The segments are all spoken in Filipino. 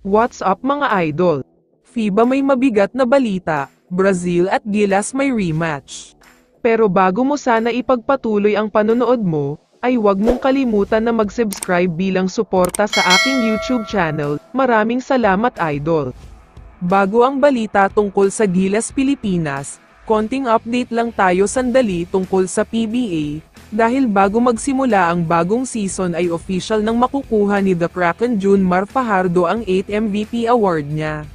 What's up mga idol? FIBA may mabigat na balita, Brazil at Gilas may rematch. Pero bago mo sana ipagpatuloy ang panonood mo, ay huwag mong kalimutan na mag-subscribe bilang suporta sa aking YouTube channel. Maraming salamat idol. Bago ang balita tungkol sa Gilas Pilipinas, konting update lang tayo sandali tungkol sa PBA. Dahil bago magsimula ang bagong season ay official nang makukuha ni The Kraken Junmar Fajardo ang 8th MVP award niya.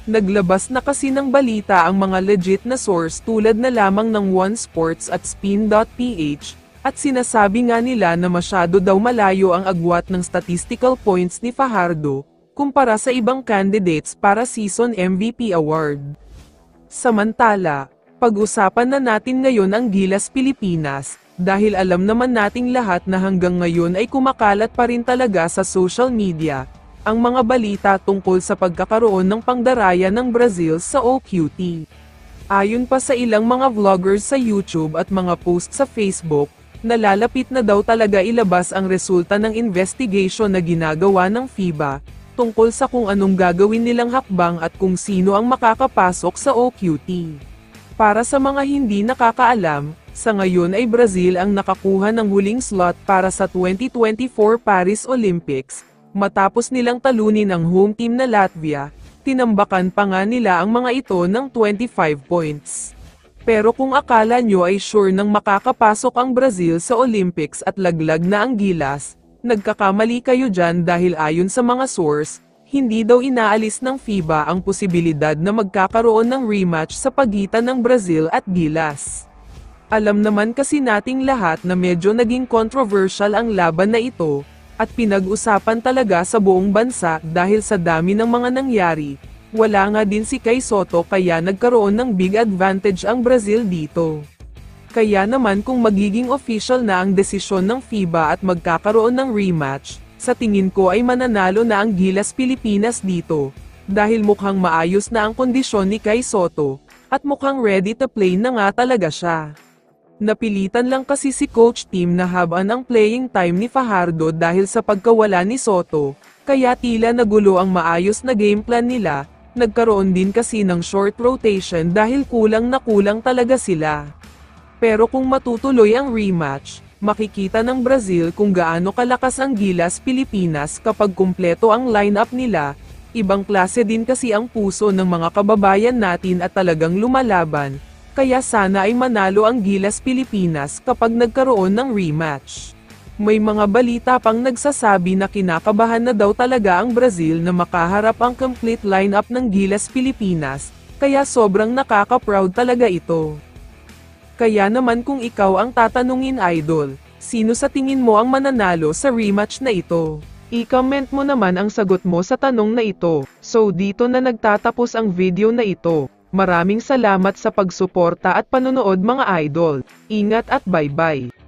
Naglabas na kasi ng balita ang mga legit na source tulad na lamang ng One Sports at Spin.ph, at sinasabi nga nila na masyado daw malayo ang agwat ng statistical points ni Fajardo, kumpara sa ibang candidates para season MVP award. Samantala, pag-usapan na natin ngayon ang Gilas Pilipinas, dahil alam naman nating lahat na hanggang ngayon ay kumakalat pa rin talaga sa social media ang mga balita tungkol sa pagkakaroon ng pangdaraya ng Brazil sa OQT. Ayon pa sa ilang mga vloggers sa YouTube at mga post sa Facebook, nalalapit na daw talaga ilabas ang resulta ng investigation na ginagawa ng FIBA tungkol sa kung anong gagawin nilang hakbang at kung sino ang makakapasok sa OQT. Para sa mga hindi nakakaalam, sa ngayon ay Brazil ang nakakuha ng huling slot para sa 2024 Paris Olympics. Matapos nilang talunin ang home team na Latvia, tinambakan pa nga nila ang mga ito ng 25 points. Pero kung akala nyo ay sure nang makakapasok ang Brazil sa Olympics at laglag na ang Gilas, nagkakamali kayo dyan dahil ayon sa mga source, hindi daw inaalis ng FIBA ang posibilidad na magkakaroon ng rematch sa pagitan ng Brazil at Gilas. Alam naman kasi nating lahat na medyo naging controversial ang laban na ito, at pinag-usapan talaga sa buong bansa dahil sa dami ng mga nangyari. Wala nga din si Kai Sotto kaya nagkaroon ng big advantage ang Brazil dito. Kaya naman kung magiging official na ang desisyon ng FIBA at magkakaroon ng rematch, sa tingin ko ay mananalo na ang Gilas Pilipinas dito, dahil mukhang maayos na ang kondisyon ni Kai Sotto, at mukhang ready to play na nga talaga siya. Napilitan lang kasi si Coach Tim na habaan ang playing time ni Fajardo dahil sa pagkawala ni Sotto, kaya tila nagulo ang maayos na game plan nila. Nagkaroon din kasi ng short rotation dahil kulang na kulang talaga sila. Pero kung matutuloy ang rematch, makikita ng Brazil kung gaano kalakas ang Gilas Pilipinas kapag kumpleto ang lineup nila. Ibang klase din kasi ang puso ng mga kababayan natin at talagang lumalaban. Kaya sana ay manalo ang Gilas Pilipinas kapag nagkaroon ng rematch. May mga balita pang nagsasabi na kinakabahan na daw talaga ang Brazil na makaharap ang complete lineup ng Gilas Pilipinas, kaya sobrang nakaka-proud talaga ito. Kaya naman kung ikaw ang tatanungin idol, sino sa tingin mo ang mananalo sa rematch na ito? I-comment mo naman ang sagot mo sa tanong na ito. So dito na nagtatapos ang video na ito. Maraming salamat sa pagsuporta at panonood mga idol. Ingat at bye-bye.